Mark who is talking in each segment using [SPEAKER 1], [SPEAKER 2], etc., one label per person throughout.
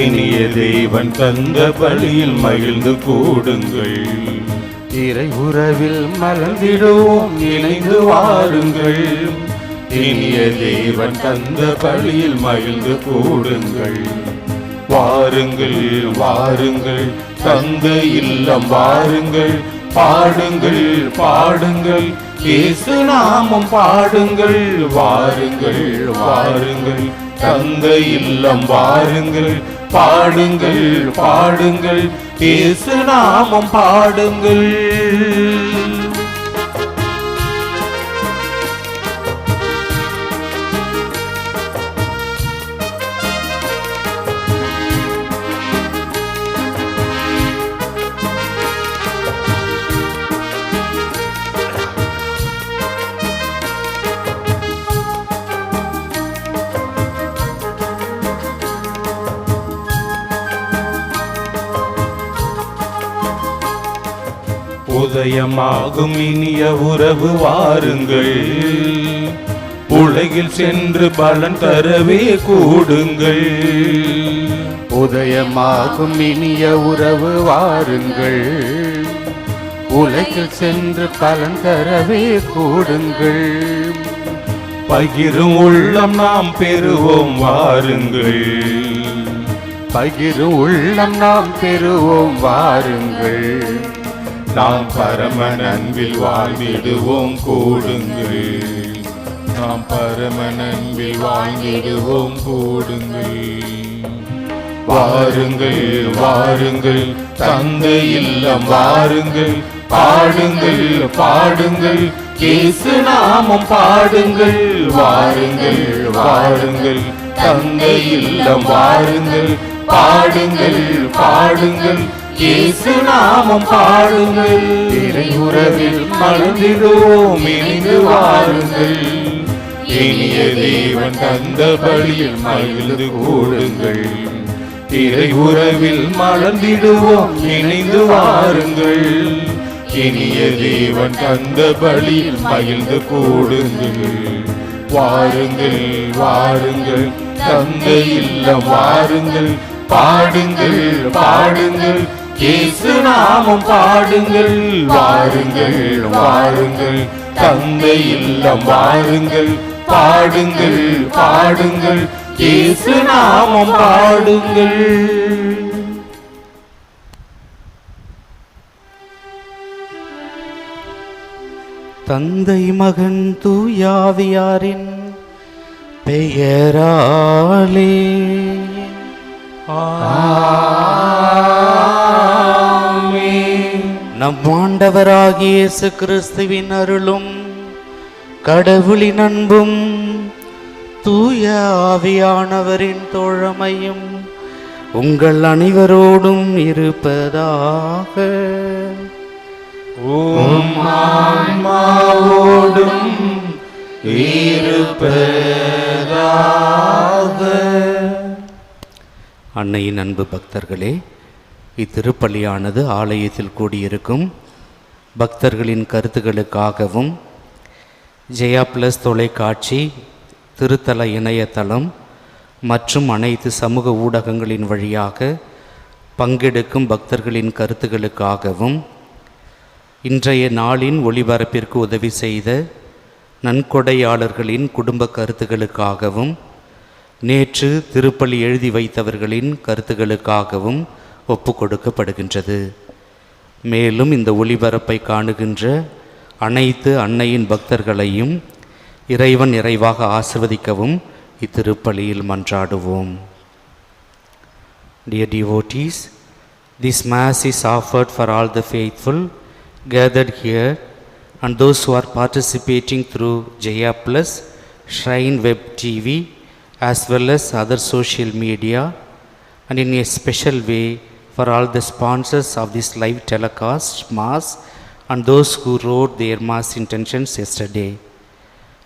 [SPEAKER 1] இனிய தேவன் தந்த பலியில் மகிழ்ந்து கூடுங்கள்.
[SPEAKER 2] இறை உறவில் மலர்ந்திடுவோம்,
[SPEAKER 1] இணைந்து வாருங்கள். இனிய தேவன் தந்த பலியில் மகிழ்ந்து கூடுங்கள். வாருங்கள் வாருங்கள் தந்த இல்லம் வாருங்கள். பாடுங்கள் பாடுங்கள் இயேசு நாமம் பாடுங்கள். வாருங்கள் வாருங்கள் தந்த இல்லம் வாருங்கள். பாடுங்கள் பாடுங்கள் இயேசு நாமம் பாடுங்கள். உதயமாகும் இனிய உறவு வாருங்கள். உலகில் சென்று பலன் தரவே கூடுங்கள்.
[SPEAKER 2] உதயமாகும் இனிய உறவு வாருங்கள். உலகில் சென்று பலன் தரவே கூடுங்கள்.
[SPEAKER 1] பகிரும் உள்ளம் நாம் பெறுவோம் வாருங்கள்.
[SPEAKER 2] பகிரும் உள்ளம் நாம் பெறுவோம் வாருங்கள்.
[SPEAKER 1] நாம் பரம அன்பில் வாழ்ந்திடுவோம் கூடுங்கள். நாம் பரம அன்பில் வாழ்ந்திடுவோம் கூடுங்கள். வாருங்கள் வாருங்கள் தந்தை இல்லம் வாருங்கள். பாடுங்கள் பாடுங்கள் இயேசு நாமம் பாடுங்கள். வாருங்கள் வாருங்கள் தந்தை இல்லம் வாருங்கள். பாடுங்கள் பாடுங்கள் இயேசு நாமம் பாடுங்கள். இறை உறவில் மலர்ந்திடுவோம், இணைந்து வாருங்கள். இனிய தேவன் தந்த பலியில் மகிழ்ந்து கூடுங்கள். இறை உறவில் மலர்ந்திடுவோம், இணைந்து வாருங்கள். இனிய தேவன் தந்த பலியில் மகிழ்ந்து கூடுங்கள். வாருங்கள் வாருங்கள் தந்தை இல்லம் வாருங்கள். பாடுங்கள் பாடுங்கள் இயேசு நாமம் பாடுங்கள். வாருங்கள் வாருங்கள் தந்தை இல்லம் வாருங்கள். பாடுங்கள் பாடுங்கள் இயேசு நாமம் பாடுங்கள்.
[SPEAKER 2] தந்தை மகன் தூயாவியாரின் பெயராலே நம் ஆண்டவராகிய இயேசு கிறிஸ்துவின் அருளும் கடவுளின் அன்பும் தூய ஆவியானவரின் தோழமையும் உங்கள் அனைவரோடும் இருப்பதாக.
[SPEAKER 1] உம் ஆன்மாவோடும் இருப்பதாக.
[SPEAKER 2] அன்னையின் அன்பு பக்தர்களே, இத்திருப்பலியானது ஆலயத்தில் கூடியிருக்கும் பக்தர்களின் கருத்துக்களுக்காகவும் ஜெயா பிளஸ் தொலைக்காட்சி, திருத்தல இணையதளம் மற்றும் அனைத்து சமூக ஊடகங்களின் வழியாக பங்கெடுக்கும் பக்தர்களின் கருத்துக்களுக்காகவும், இன்றைய நாளின் ஒளிபரப்பிற்கு உதவி செய்த நன்கொடையாளர்களின் குடும்ப கருத்துக்களுக்காகவும், நேற்று திருப்பலி எழுதி வைத்தவர்களின் கருத்துக்களுக்காகவும் ஒப்பு கொடுக்கப்படுகின்றது. மேலும் இந்த ஒளிபரப்பை காணுகின்ற அனைத்து அன்னையின் பக்தர்களையும் இறைவன் நிறைவாக ஆசிர்வதிக்கவும் இத்திருப்பலியில் மன்றாடுவோம். Dear devotees, this Mass is offered for all the faithful gathered here and those who are participating through Jaya Plus, Shrine Web TV, as well as other social media, and in a special way for all the sponsors of this live telecast Mass and those who wrote their Mass intentions yesterday,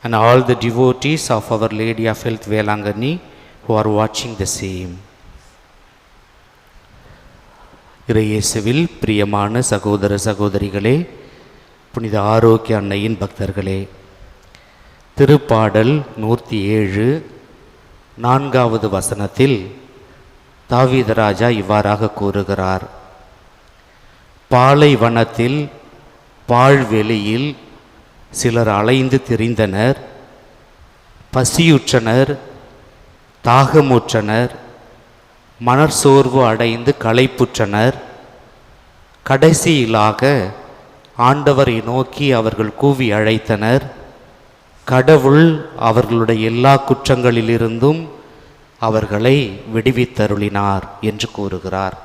[SPEAKER 2] and all the devotees of Our Lady of Health Velangani who are watching the same. இறையேசுவில் பிரியமான சகோதர சகோதரிகளே, புனித ஆரோக்கிய அன்னையின் பக்தர்களே, திருப்பாடல் 107 4வது வசனத்தில் தாவீது ராஜா இவ்வாறாக கூறுகிறார்: பாலைவனத்தில் பாழ்வெளியில் சிலர் அலைந்து திரிந்தனர், பசியுற்றனர், தாகமுற்றனர், மனச்சோர்வு அடைந்து களைப்புற்றனர். கடைசியிலாக ஆண்டவரை நோக்கி அவர்கள் கூவி அழைத்தனர். கடவுள் அவர்களுடைய எல்லா குற்றங்களிலிருந்தும் அவர்களை விடுவித்தருளினார் என்று கூறுகிறார்.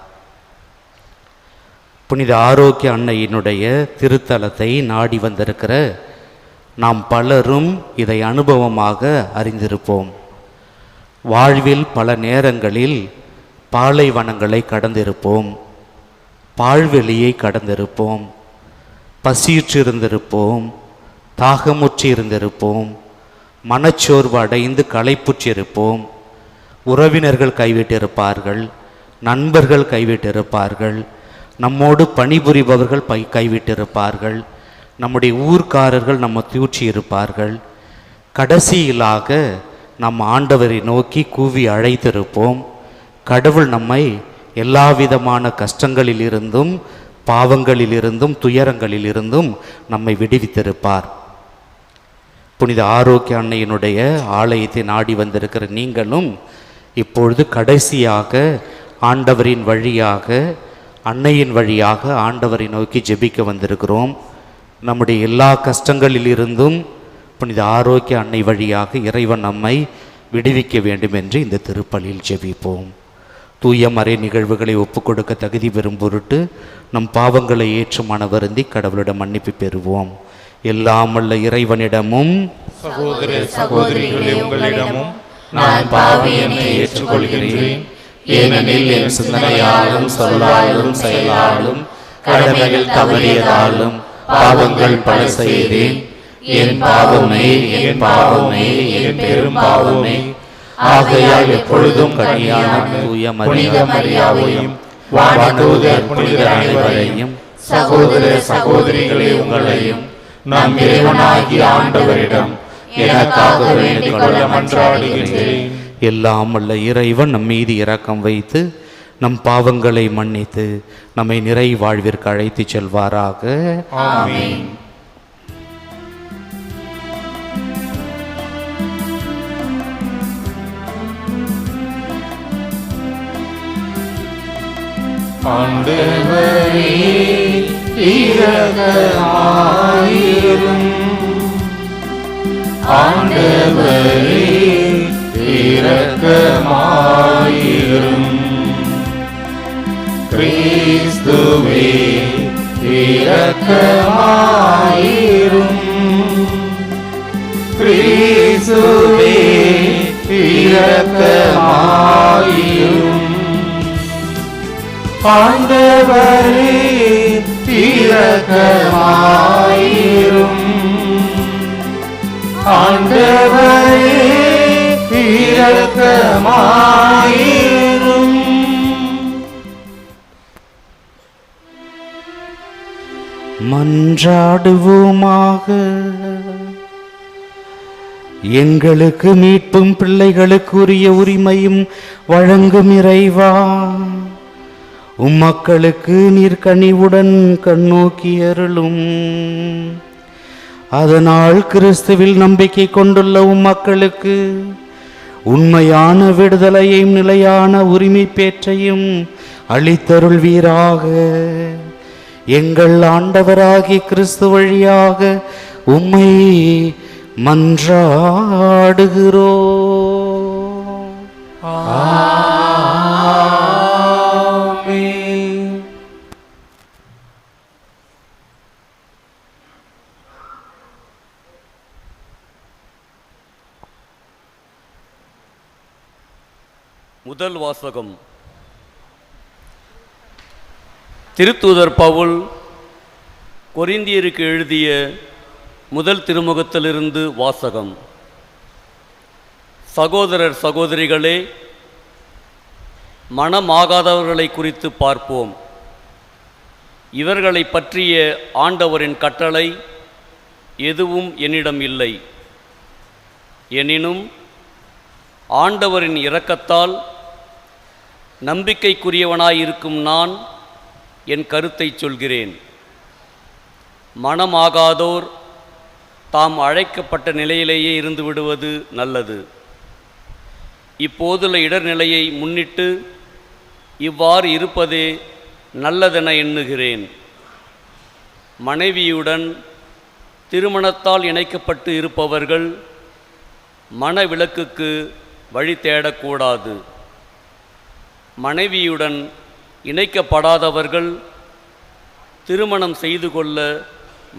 [SPEAKER 2] புனித ஆரோக்கிய அன்னையினுடைய திருத்தலத்தை நாடி வந்திருக்கிற நாம் பலரும் இதை அனுபவமாக அறிந்திருப்போம். வாழ்வில் பல நேரங்களில் பாலைவனங்களை கடந்திருப்போம், பாழ்வெளியை கடந்திருப்போம், பசியுற்றிருந்திருப்போம், தாகமுற்றி இருந்திருப்போம், மனச்சோர்வு அடைந்து களைப்புற்றிருப்போம். உறவினர்கள் கைவிட்டிருப்பார்கள், நண்பர்கள் கைவிட்டிருப்பார்கள், நம்மோடு பணிபுரிபவர்கள் கைவிட்டிருப்பார்கள், நம்முடைய ஊர்க்காரர்கள் நம்ம தூற்றி இருப்பார்கள். கடைசியிலாக நம் ஆண்டவரை நோக்கி கூவி அழைத்திருப்போம். கடவுள் நம்மை எல்லா விதமான கஷ்டங்களிலிருந்தும், பாவங்களிலிருந்தும், துயரங்களிலிருந்தும் நம்மை விடுவித்திருப்பார். புனித ஆரோக்கிய அன்னையினுடைய ஆலயத்தை நாடி வந்திருக்கிற நீங்களும் இப்பொழுது கடைசியாக ஆண்டவரின் வழியாக, அன்னையின் வழியாக ஆண்டவரை நோக்கி ஜெபிக்க வந்திருக்கிறோம். நம்முடைய எல்லா கஷ்டங்களிலிருந்தும் புனித ஆரோக்கிய அன்னை வழியாக இறைவன் நம்மை விடுவிக்க வேண்டும் என்று இந்த திருப்பலியில் ஜெபிப்போம். தூய மறை நிகழ்வுகளை ஒப்புக்கொடுக்க தகுதி பெறும் பொருட்டு நம் பாவங்களை ஏற்று மனவருந்தி கடவுளிடம் மன்னிப்பு பெறுவோம். எல்லாம் வல்ல இறைவனிடமும்
[SPEAKER 1] சகோதர சகோதரிகளே, உங்களிடமும் நான் பாவியனை ஏற்றுக்கொள்கிறேன். ஏனெனில் என் சிந்தனையாலும் சொல்லாலும் செயலாலும் கடமையில் தவறியதாலும் பாவங்கள் பல செய்தேன். என் பாவமே, என் பாவமே, என் பெரும் பாவமே. ஆகையால் எப்பொழுதும் கன்னியான தூய மரியாவையும் வானதூதர் புனிதர் அனைவரையும் சகோதர சகோதரிகளே உங்களையும் நம் இறைவனாகிய ஆண்டவரிடம் எனக்காக வேண்டிக் கொள்ள மன்றாடுகின்றேன்.
[SPEAKER 2] எல்லாம் வல்ல இறைவன் நம் மீது இரக்கம் வைத்து நம் பாவங்களை மன்னித்து நம்மை நிறை வாழ்விற்கு அழைத்து செல்வாராக.
[SPEAKER 1] ஆமென். ஆண்டவரே இரக்கமாயிரும். ஆண்டவரே இரக்கமாயிரும். கிறிஸ்துவே இரக்கமாயிரும். கிறிஸ்துவே இரக்கமாயிரும். ஆண்டவரே இரக்கமாயிரும். ஆண்டவரே இரக்கமாயிரும்.
[SPEAKER 2] மன்றாடுவோமாக. எங்களுக்கு மீட்பும் பிள்ளைகளுக்குரிய உரிமையும் வழங்கும் இறைவா, உம்மக்களுக்கு நீர் கனிவுடன் கண்ணோக்கி அருளும். அதனால் கிறிஸ்துவில் நம்பிக்கை கொண்டுள்ள உம்மக்களுக்கு உண்மையான விடுதலையும் நிலையான உரிமை பேற்றையும் அளித்தருள்வீராக. எங்கள் ஆண்டவராகிய கிறிஸ்து வழியாக உம்மை மன்றாடுகிறோம்.
[SPEAKER 1] ஆமென்.
[SPEAKER 3] முதல் வாசகம். திருத்தூதர் பவுல் கொரிந்தியருக்கு எழுதிய முதல் திருமுகத்திலிருந்து வாசகம். சகோதரர் சகோதரிகளே, மனமாகாதவர்களை குறித்து பார்ப்போம். இவர்களை பற்றிய ஆண்டவரின் கட்டளை எதுவும் என்னிடம் இல்லை. எனினும் ஆண்டவரின் இரக்கத்தால் நம்பிக்கைக்குரியவனாயிருக்கும் நான் என் கருத்தை சொல்கிறேன். மனமாகாதோர் தாம் அழைக்கப்பட்ட நிலையிலேயே இருந்து விடுவது நல்லது. இப்போதுள்ள இடர்நிலையை முன்னிட்டு இவ்வாறு இருப்பதே நல்லதென எண்ணுகிறேன். மனைவியுடன் திருமணத்தால் இணைக்கப்பட்டு இருப்பவர்கள் மனவிலக்குக்கு வழி தேடக்கூடாது. மனைவியுடன் இணைக்கப்படாதவர்கள் திருமணம் செய்து கொள்ள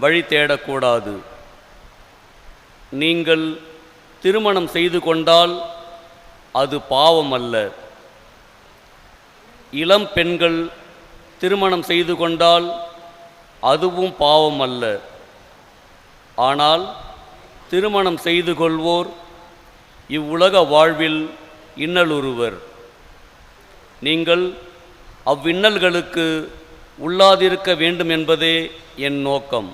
[SPEAKER 3] வழி தேடக்கூடாது. நீங்கள் திருமணம் செய்து கொண்டால் அது பாவம் அல்ல. இளம் பெண்கள் திருமணம் செய்து கொண்டால் அதுவும் பாவம் அல்ல. ஆனால் திருமணம் செய்து கொள்வோர் இவ்வுலக வாழ்வில் இன்னலுறுவர். நீங்கள் அவ்வின்னல்களுக்கு உள்ளாதிருக்க வேண்டும் என்பதே என் நோக்கம்.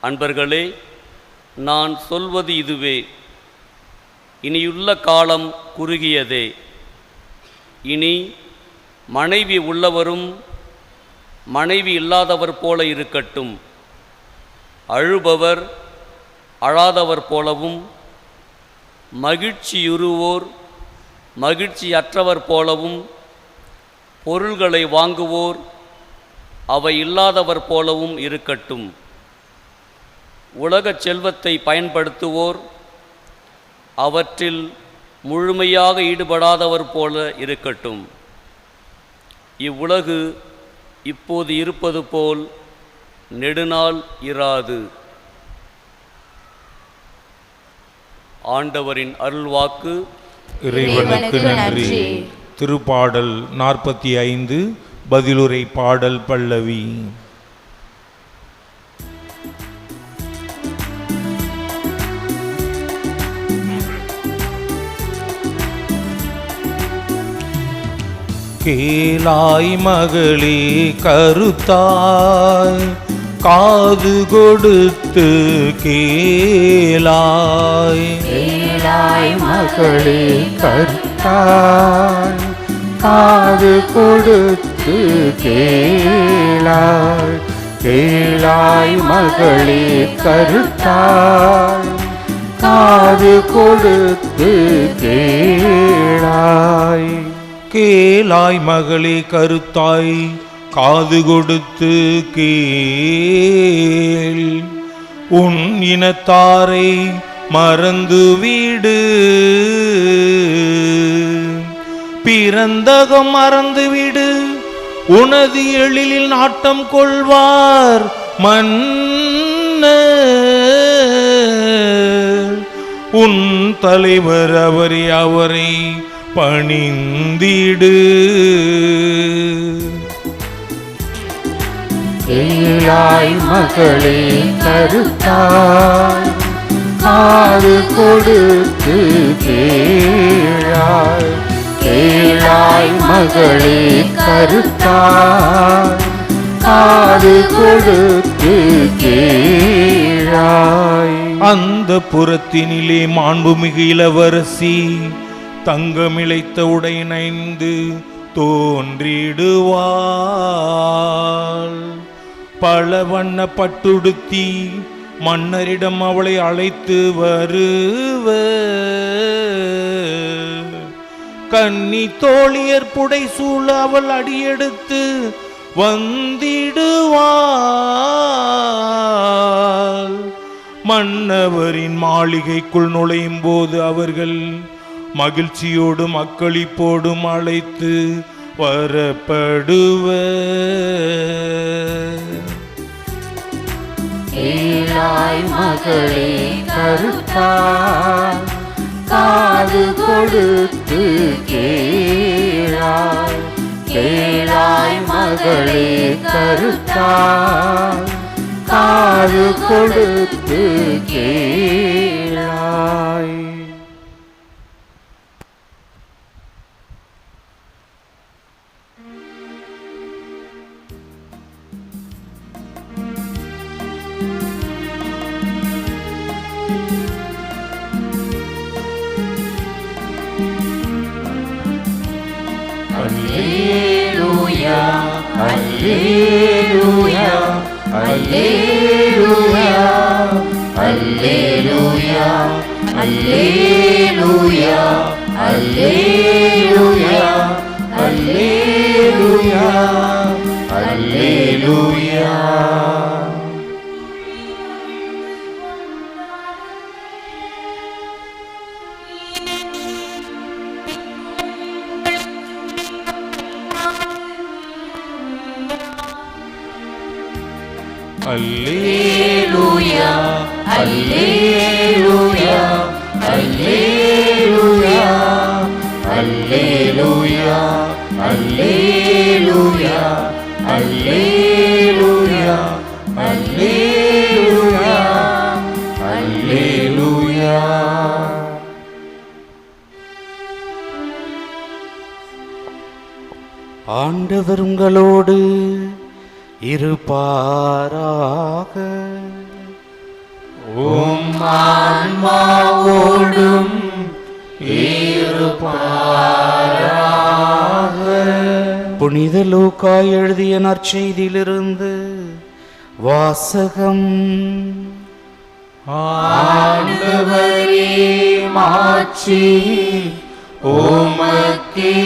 [SPEAKER 3] அன்பர்களே, நான் சொல்வது இதுவே. இனியுள்ள காலம் குறுகியதே. இனி மனைவி உள்ளவரும் மனைவி இல்லாதவர் போல இருக்கட்டும். அழுபவர் அழாதவர் போலவும், மகிழ்ச்சியுறுவோர் மகிழ்ச்சியற்றவர் போலவும், பொருள்களை வாங்குவோர் அவை இல்லாதவர் போலவும் இருக்கட்டும். உலகச் செல்வத்தை பயன்படுத்துவோர் அவற்றில் முழுமையாக ஈடுபடாதவர் போல இருக்கட்டும். இவ்வுலகு இப்போது இருப்பது போல் நெடுநாள் இராது. ஆண்டவரின் அருள்வாக்கு.
[SPEAKER 1] இறைவனுக்கு நன்றி. திருப்பாடல் 45 பதிலுரை பாடல் பல்லவி. கேளாய் மகளே கருத்தாய், காது கொடுத்து கேளாய்.
[SPEAKER 4] கேளாய் மகளே கருத்தாய், காது கொடுத்து கேளாய். கேளாய் மகளே கருத்தாய், காது கொடுத்து கேளாய்.
[SPEAKER 1] கேளாய் மகளே கருத்தாய், காது கொடுத்து கேள். உன் இனத்தாரை மறந்து வீடு, பிறந்தகம் மறந்துவிடு. உனது எழிலில் நாட்டம் கொள்வார் மன்னர். உன் தலைவர் அவரை பணிந்திடு.
[SPEAKER 4] கேளாய் மகளே கருத்தாய், காது கொடுத்து கேளாய். கேளாய் மகளே கருத்தாய், காது கொடுத்து கேளாய்.
[SPEAKER 1] அந்த புறத்தினிலே மாண்புமிகு இளவரசி தங்கமிழைத்த உடை நைந்து தோன்றிடுவாள். பல வண்ண பட்டுடுத்தி மன்னரிடம் அவளை அழைத்து வருவ. கன்னி தோழியர் புடை சூழ அவள் அடியெடுத்து வந்திடுவாள். மன்னவரின் மாளிகைக்குள் நுழையும் போது அவர்கள் மகிழ்ச்சியோடும் அக்களிப்போடும் அழைத்து வரப்படுவர்.
[SPEAKER 4] கேளாய் மகளே கருத்தாய், காது கொடுத்து கேளாய். கேளாய் மகளே கருத்தாய், காது கொடுத்து கேளாய். அல்லேலூயா அல்லேலூயா அல்லேலூயா அல்லேலூயா அல்லேலூயா அல்லேலூயா அல்லேலூயா அல்லேலூயா.
[SPEAKER 1] அல்லேலூயா
[SPEAKER 4] அல்லேலூயா அல்லேலூயா அல்லேலூயா அல்லேலூயா அல்லேலூயா அல்லேலூயா அல்லேலூயா.
[SPEAKER 2] ஆண்டவர் உங்களோடு இருப்பாராக.
[SPEAKER 4] உம் ஆன்மாவோடும் இருப்பாராக.
[SPEAKER 2] புனித லூக்கா எழுதிய நற்செய்தியிலிருந்து வாசகம்.
[SPEAKER 4] ஆண்டவரே மாட்சி உமக்கே.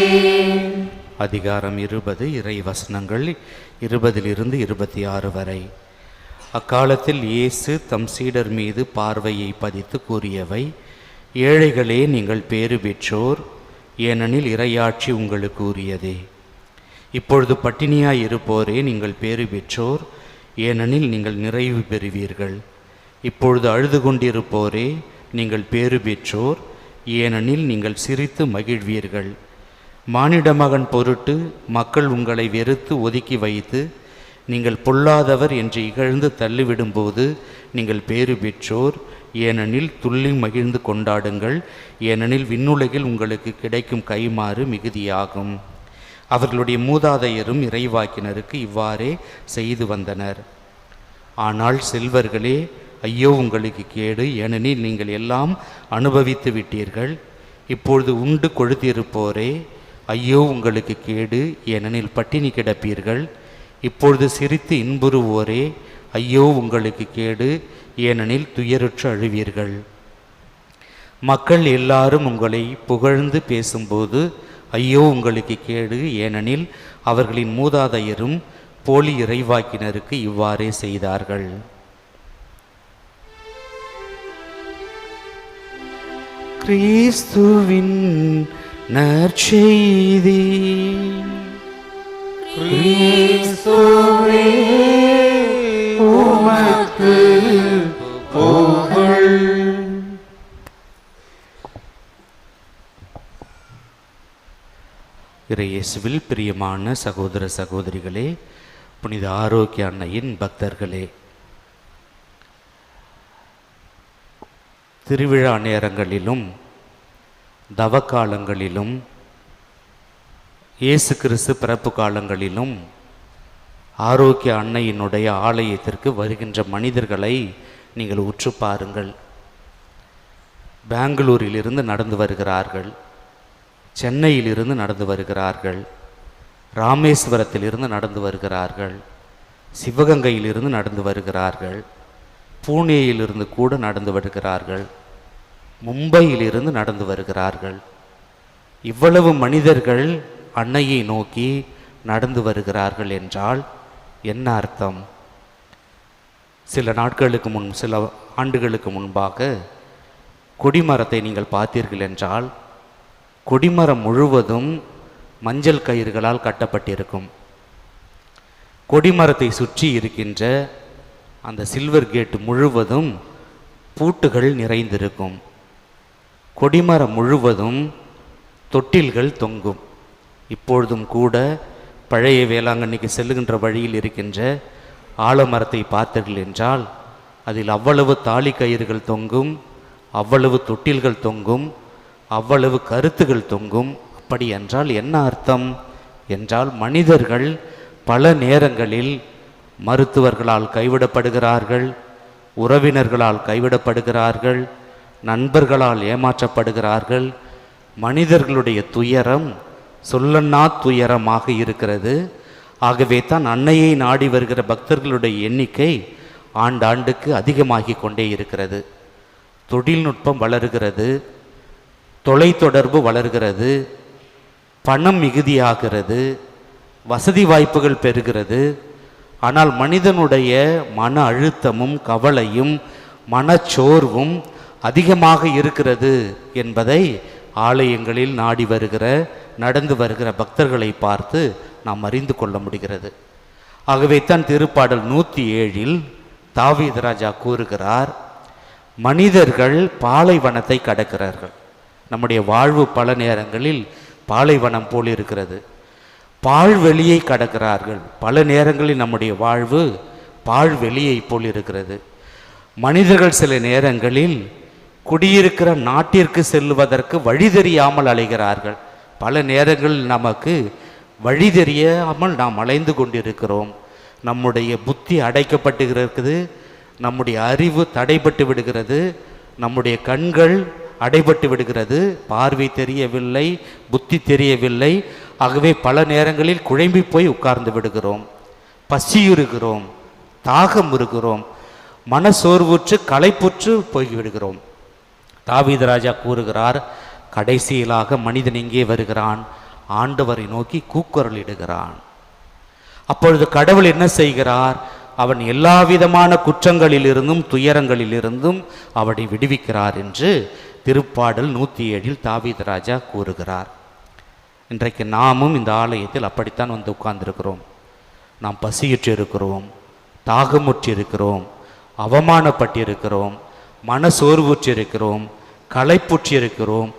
[SPEAKER 2] அதிகாரம் 20 இறை வசனங்கள் 20 26 வரை. அக்காலத்தில் இயேசு தம் சீடர் மீது பார்வையை பதித்து கூறியவை: ஏழைகளே, நீங்கள் பேறு பெற்றோர், ஏனெனில் இறையாட்சி உங்களுக்கு உரியதே. இப்பொழுது பட்டினியாய் இருப்போரே, நீங்கள் பேறு பெற்றோர், ஏனெனில் நீங்கள் நிறைவு பெறுவீர்கள். இப்பொழுது அழுது கொண்டிருப்போரே, நீங்கள் பேறு பெற்றோர், ஏனெனில் நீங்கள் சிரித்து மகிழ்வீர்கள். மானிட மகன் பொருட்டு மக்கள் உங்களை வெறுத்து ஒதுக்கி வைத்து நீங்கள் பொல்லாதவர் என்று இகழ்ந்து தள்ளிவிடும்போது நீங்கள் பேறு பெற்றோர், ஏனெனில் துள்ளி மகிழ்ந்து கொண்டாடுங்கள், ஏனெனில் விண்ணுலகில் உங்களுக்கு கிடைக்கும் கைமாறு மிகுதியாகும். அவர்களுடைய மூதாதையரும் இறைவாக்கினருக்கு இவ்வாறே செய்து வந்தனர். ஆனால் செல்வர்களே, ஐயோ உங்களுக்கு கேடு, ஏனெனில் நீங்கள் எல்லாம் அனுபவித்து விட்டீர்கள். இப்பொழுது உண்டு கொழுத்திருப்போரே, ஐயோ உங்களுக்கு கேடு, ஏனெனில் பட்டினி கிடப்பீர்கள். இப்பொழுது சிரித்து இன்புறுவோரே, ஐயோ உங்களுக்கு கேடு, ஏனெனில் துயருற்று அழுவீர்கள். மக்கள் எல்லாரும் உங்களை புகழ்ந்து பேசும்போது ஐயோ உங்களுக்கு கேடு, ஏனெனில் அவர்களின் மூதாதையரும் போலி இறைவாக்கினருக்கு இவ்வாறே செய்தார்கள். கிறிஸ்துவின் நற்செய்தி.
[SPEAKER 4] கிறிஸ்துவே உமக்கு புகழ்.
[SPEAKER 2] இயேசுவில் பிரியமான சகோதர சகோதரிகளே, புனித ஆரோக்கிய அன்னையின் பக்தர்களே, திருவிழா நேரங்களிலும் தவக்காலங்களிலும் இயேசு கிறிஸ்து பிறப்பு காலங்களிலும் ஆரோக்கிய அன்னையினுடைய ஆலயத்திற்கு வருகின்ற மனிதர்களை நீங்கள் உற்று பாருங்கள். பெங்களூரிலிருந்து நடந்து வருகிறார்கள், சென்னையிலிருந்து நடந்து வருகிறார்கள், ராமேஸ்வரத்திலிருந்து நடந்து வருகிறார்கள், சிவகங்கையிலிருந்து நடந்து வருகிறார்கள், பூனேயிலிருந்து கூட நடந்து வருகிறார்கள், மும்பையிலிருந்து நடந்து வருகிறார்கள். இவ்வளவு மனிதர்கள் அன்னையை நோக்கி நடந்து வருகிறார்கள் என்றால் என்ன அர்த்தம்? சில ஆண்டுகளுக்கு முன்பாக கொடிமரத்தை நீங்கள் பார்த்தீர்கள் என்றால் கொடிமரம் முழுவதும் மஞ்சள் கயிறுகளால் கட்டப்பட்டிருக்கும். கொடிமரத்தை சுற்றி இருக்கின்ற அந்த சில்வர் கேட் முழுவதும் பூட்டுகள் நிறைந்திருக்கும். கொடிமரம் முழுவதும் தொட்டில்கள் தொங்கும். இப்பொழுதும் கூட பழைய வேளாங்கண்ணிக்கு செல்லுகின்ற வழியில் இருக்கின்ற ஆலமரத்தை பார்த்தீர்கள் என்றால் அதில் அவ்வளவு தாலி கயிறுகள் தொங்கும், அவ்வளவு தொட்டில்கள் தொங்கும், அவ்வளவு கருத்துகள் தொங்கும். அப்படி என்றால் என்ன அர்த்தம் என்றால், மனிதர்கள் பல நேரங்களில் மருத்துவர்களால் கைவிடப்படுகிறார்கள், உறவினர்களால் சொல்லன்னா துயரமாக இருக்கிறது. ஆகவே தான் அன்னையை நாடி வருகிற பக்தர்களுடைய எண்ணிக்கை ஆண்டாண்டுக்கு அதிகமாகி கொண்டே இருக்கிறது. தொழில்நுட்பம் வளர்கிறது, தொலைத்தொடர்பு வளர்கிறது, பணம் மிகுதியாகிறது, வசதி வாய்ப்புகள் பெறுகிறது. ஆனால் மனிதனுடைய மன அழுத்தமும் கவலையும் மனச்சோர்வும் அதிகமாக இருக்கிறது என்பதை ஆலயங்களில் நாடி வருகிற நடந்து வருகிற பக்தர்களை பார்த்து நாம் அறிந்து கொள்ள முடிகிறது. ஆகவே தான் திருப்பாடல் 107 தாவீது ராஜா கூறுகிறார், மனிதர்கள் பாலைவனத்தை கடக்கிறார்கள். நம்முடைய வாழ்வு பல நேரங்களில் பாலைவனம் போல் இருக்கிறது. பால்வெளியை கடக்கிறார்கள். பல நேரங்களில் நம்முடைய வாழ்வு பால்வெளியை போல் இருக்கிறது. மனிதர்கள் சில நேரங்களில் குடியிருக்கிற நாட்டிற்கு செல்வதற்கு வழி தெரியாமல் அலைகிறார்கள். பல நேரங்களில் நமக்கு வழி தெரியாமல் நாம் அலைந்து கொண்டிருக்கிறோம். நம்முடைய புத்தி அடைக்கப்பட்டு இருக்குது, நம்முடைய அறிவு தடைபட்டு விடுகிறது, நம்முடைய கண்கள் அடைபட்டு விடுகிறது, பார்வை தெரியவில்லை, புத்தி தெரியவில்லை. ஆகவே பல நேரங்களில் குழம்பி போய் உட்கார்ந்து விடுகிறோம், பசியுறுகிறோம், தாகம் இருக்கிறோம், மனசோர்வுற்று களைப்புற்று போய்விடுகிறோம். தாவீது ராஜா கூறுகிறார், கடைசியிலாக மனிதன் எங்கே வருகிறான்? ஆண்டவரை நோக்கி கூக்குரலிடுகிறான். அப்பொழுது கடவுள் என்ன செய்கிறார்? அவன் எல்லா விதமான குற்றங்களிலிருந்தும் துயரங்களிலிருந்தும் அவனை விடுவிக்கிறார் என்று திருப்பாடல் 107 தாவீது ராஜா கூறுகிறார். இன்றைக்கு நாமும் இந்த ஆலயத்தில் அப்படித்தான் வந்து உட்கார்ந்திருக்கிறோம். நாம் பசியுற்று இருக்கிறோம், தாகமுற்று இருக்கிறோம், அவமானப்பட்டிருக்கிறோம், மனசோர்வுற்று இருக்கிறோம், களைப்புற்று இருக்கிறோம்.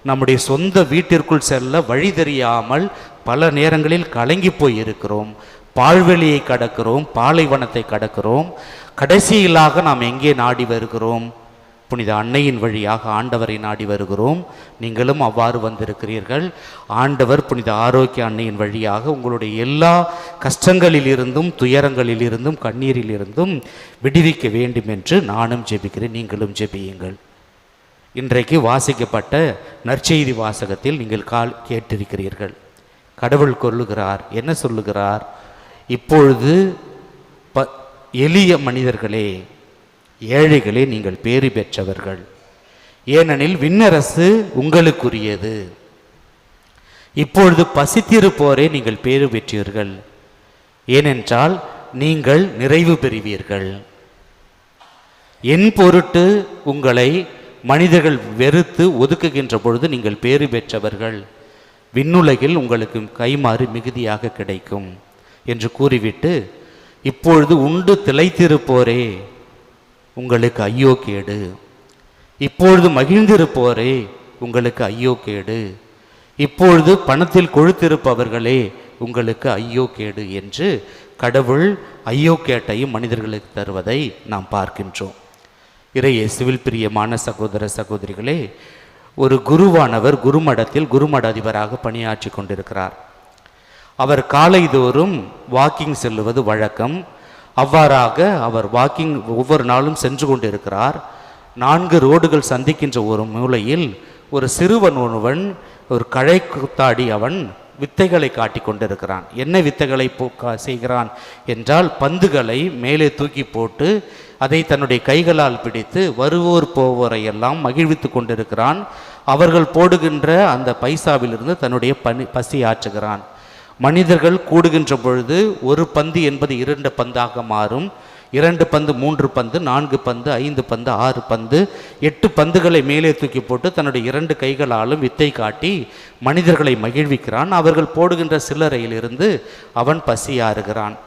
[SPEAKER 2] நம்முடைய சொந்த வீட்டிற்குள் செல்ல வழி தெரியாமல் பல நேரங்களில் கலங்கி போய் இருக்கிறோம். பால்வெளியை கடக்கிறோம், பாலைவனத்தை கடக்கிறோம். கடைசியிலாக நாம் எங்கே நாடி வருகிறோம்? புனித அன்னையின் வழியாக ஆண்டவரை நாடி வருகிறோம். நீங்களும் அவ்வாறு வந்திருக்கிறீர்கள். ஆண்டவர் புனித ஆரோக்கிய அன்னையின் வழியாக உங்களுடைய எல்லா கஷ்டங்களிலிருந்தும் துயரங்களிலிருந்தும் கண்ணீரிலிருந்தும் விடுவிக்க வேண்டும் என்று நானும் ஜெபிக்கிறேன். நீங்களும் ஜெபியுங்கள். இன்றைக்கு வாசிக்கப்பட்ட நற்செய்தி வாசகத்தில் நீங்கள் கேட்டிருக்கிறீர்கள். கடவுள் கொள்ளுகிறார், என்ன சொல்லுகிறார்? இப்பொழுது எளிய மனிதர்களே, ஏழைகளே, நீங்கள் பேறு பெற்றவர்கள், ஏனெனில் விண்ணரசு உங்களுக்குரியது. இப்பொழுது பசித்திருப்போரே, நீங்கள் பேறு பெற்றீர்கள், ஏனென்றால் நீங்கள் நிறைவு பெறுவீர்கள். என் பொருட்டு உங்களை மனிதர்கள் வெறுத்து ஒதுக்குகின்ற பொழுது நீங்கள் பேறு பெற்றவர்கள், விண்ணுலகில் உங்களுக்கு கைமாறு மிகுதியாக கிடைக்கும் என்று கூறிவிட்டு, இப்பொழுது உண்டு திளைத்திருப்போரே உங்களுக்கு ஐயோ கேடு, இப்பொழுது மகிழ்ந்திருப்போரே உங்களுக்கு ஐயோ கேடு, இப்பொழுது பணத்தில் கொழுத்திருப்பவர்களே உங்களுக்கு ஐயோ கேடு என்று கடவுள் ஐயோ கேட்டையும் மனிதர்களுக்கு தருவதை நாம் பார்க்கின்றோம். இறை இயேசுவில் பிரியமான சகோதர சகோதரிகளே, ஒரு குருவானவர் குருமடத்தில் குருமட அதிபராக பணியாற்றி கொண்டிருக்கிறார். அவர் காலைதோறும் வாக்கிங் செல்லுவது வழக்கம். அவ்வாறாக அவர் வாக்கிங் ஒவ்வொரு நாளும் சென்று கொண்டிருக்கிறார். 4 ரோடுகள் சந்திக்கின்ற ஒரு மூலையில் ஒரு சிறுவன் ஒருவன், ஒரு கழை கூத்தாடி, அவன் வித்தைகளை காட்டி கொண்டிருக்கிறான். என்ன வித்தைகளை செய்கிறான் என்றால், பந்துகளை மேலே தூக்கி போட்டு அதை தன்னுடைய கைகளால் பிடித்து வருவோர் போவோரை எல்லாம் மகிழ்வித்து கொண்டிருக்கிறான். அவர்கள் போடுகின்ற அந்த பைசாவிலிருந்து தன்னுடைய பசி ஆற்றுகிறான். மனிதர்கள் கூடுகின்ற பொழுது ஒரு பந்து என்பது 2 பந்தாக மாறும். 2 பந்து 3 பந்து, 4 பந்து, 5 பந்து, 6 பந்து, 8 பந்துகளை மேலே தூக்கி போட்டு தன்னுடைய 2 கைகளாலும் வித்தை காட்டி மனிதர்களை மகிழ்விக்கிறான். அவர்கள் போடுகின்ற சில்லறையிலிருந்து அவன் பசியாறுகிறான்.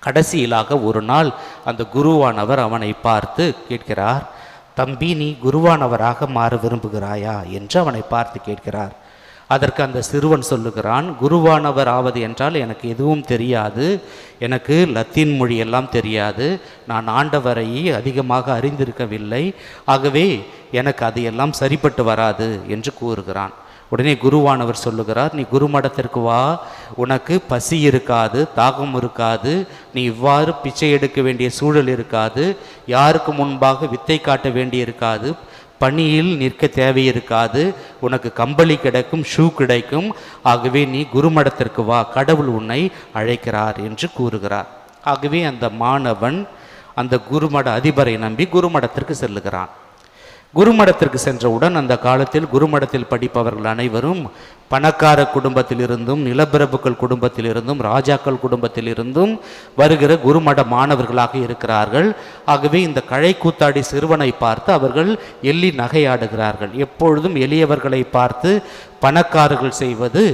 [SPEAKER 2] கடைசியிலாக ஒரு நாள் அந்த குருவானவர் அவனை பார்த்து கேட்கிறார், தம்பி, நீ குருவானவராக மாற விரும்புகிறாயா என்று அவனை பார்த்து கேட்கிறார். அதற்கு அந்த சிறுவன் சொல்லுகிறான், குருவானவர் ஆவது என்றால் எனக்கு எதுவும் தெரியாது, எனக்கு லத்தீன் மொழியெல்லாம் தெரியாது, நான் ஆண்டவரை அதிகமாக அறிந்திருக்கவில்லை, ஆகவே எனக்கு அதையெல்லாம் சரிப்பட்டு வராது என்று கூறுகிறான். உடனே குருவானவர் சொல்லுகிறார், நீ குருமடத்திற்கு வா, உனக்கு பசி இருக்காது, தாகம் இருக்காது, நீ இவ்வாறு பிச்சை எடுக்க வேண்டிய சூழல் இருக்காது, யாருக்கு முன்பாக வித்தை காட்ட வேண்டி இருக்காது, பணியில் நிற்க தேவையிருக்காது, உனக்கு கம்பளி கிடைக்கும், ஷூ கிடைக்கும், ஆகவே நீ குருமடத்திற்கு வா, கடவுள் உன்னை அழைக்கிறார் என்று கூறுகிறார். ஆகவே அந்த மாணவன் அந்த குருமட அதிபரை நம்பி குருமடத்திற்கு செல்லுகிறான். குருமடத்திற்கு சென்றவுடன் அந்த காலத்தில் குருமடத்தில் படிப்பவர்கள் அனைவரும் பணக்கார குடும்பத்திலிருந்தும் நிலப்பிரபுக்கள் குடும்பத்திலிருந்தும் ராஜாக்கள் குடும்பத்திலிருந்தும் வருகிற குருமட மாணவர்களாக இருக்கிறார்கள். ஆகவே இந்த கழை கூத்தாடி சிறுவனை பார்த்து அவர்கள் எள்ளி நகையாடுகிறார்கள். எப்பொழுதும் எளியவர்களை பார்த்து பணக்காரர்கள் செய்வது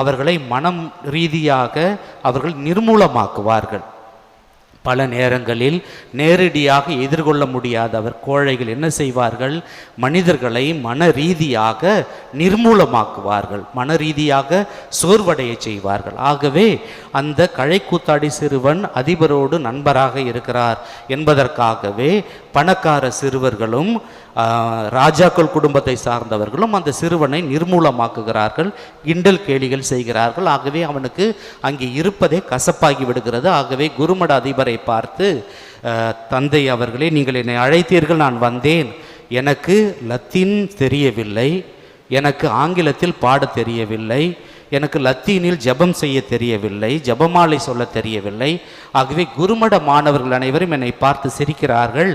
[SPEAKER 2] அவர்களை மனம் ரீதியாக அவர்கள் நிர்மூலமாக்குவார்கள். பல நேரங்களில் நேரடியாக எதிர்கொள்ள முடியாத அவர் கோழைகள் என்ன செய்வார்கள்? மனிதர்களை மன ரீதியாக நிர்மூலமாக்குவார்கள், மன ரீதியாக சோர்வடைய செய்வார்கள். ஆகவே அந்த கழை கூத்தாடி சிறுவன் அதிபரோடு நண்பராக இருக்கிறார் என்பதற்காகவே பணக்கார சிறுவர்களும் ராஜாக்கள் குடும்பத்தை சார்ந்தவர்களும் அந்த சிறுவனை நிர்மூலமாக்குகிறார்கள், கிண்டல் கேலிகள் செய்கிறார்கள். ஆகவே அவனுக்கு அங்கே இருப்பதே கசப்பாகி விடுகிறது. ஆகவே குருமட அதிபரை பார்த்து, தந்தை அவர்களே, நீங்கள் என்னை அழைத்தீர்கள், நான் வந்தேன். எனக்கு லத்தீன் தெரியவில்லை, எனக்கு ஆங்கிலத்தில் பாட தெரியவில்லை, எனக்கு லத்தீனில் ஜெபம் செய்ய தெரியவில்லை, ஜெபமாலை சொல்ல தெரியவில்லை. ஆகவே குருமட மாணவர்கள் அனைவரும் என்னை பார்த்து சிரிக்கிறார்கள்.